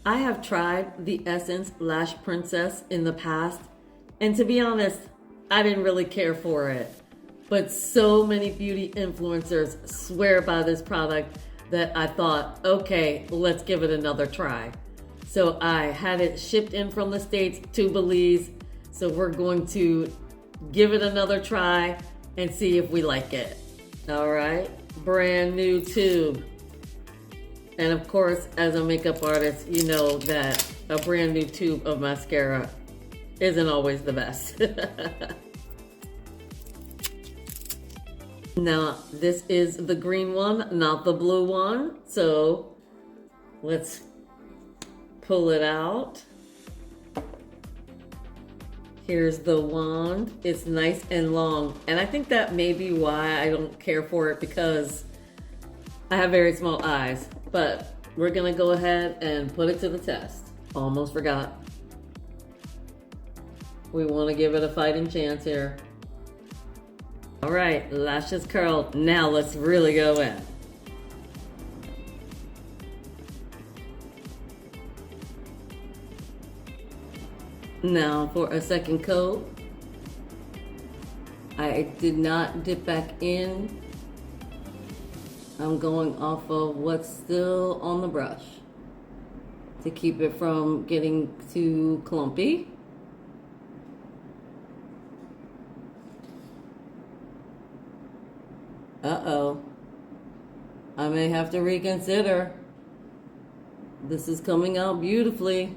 I have tried the Essence Lash Princess in the past, and to be honest, I didn't really care for it. But so many beauty influencers swear by this product that I thought, okay, let's give it another try. So I had it shipped in from the States to Belize. So we're going to give it another try and see if we like it. All right, brand new tube. And of course, as a makeup artist, you know that a brand new tube of mascara isn't always the best. Now, this is the green one, not the blue one. So let's pull it out. Here's the wand. It's nice and long. And I think that may be why I don't care for it, because I have very small eyes. But we're gonna go ahead and put it to the test. Almost forgot. We wanna give it a fighting chance here. All right, lashes curled. Now let's really go in. Now for a second coat. I did not dip back in. I'm going off of what's still on the brush to keep it from getting too clumpy. Uh-oh. I may have to reconsider. This is coming out beautifully.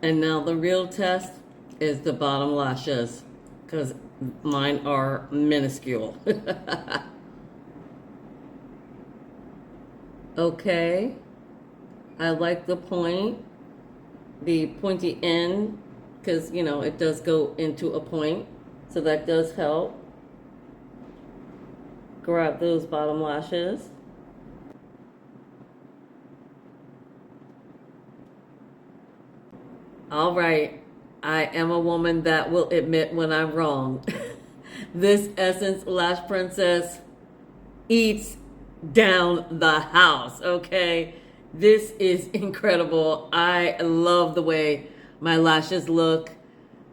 And now the real test is the bottom lashes, because mine are minuscule. Okay, I like the point, the pointy end, because, you know, it does go into a point, so that does help. Grab those bottom lashes. All right, I am a woman that will admit when I'm wrong. This Essence Lash Princess eats down the house, okay? This is incredible. I love the way my lashes look.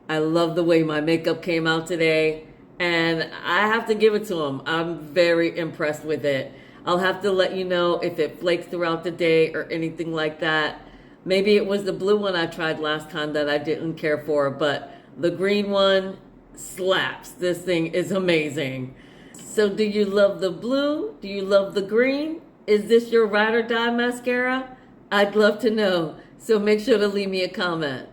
I love the way my makeup came out today. And I have to give it to them. I'm very impressed with it. I'll have to let you know if it flakes throughout the day or anything like that. Maybe it was the blue one I tried last time that I didn't care for, but the green one slaps. This thing is amazing. So do you love the blue? Do you love the green? Is this your ride or die mascara? I'd love to know. So make sure to leave me a comment.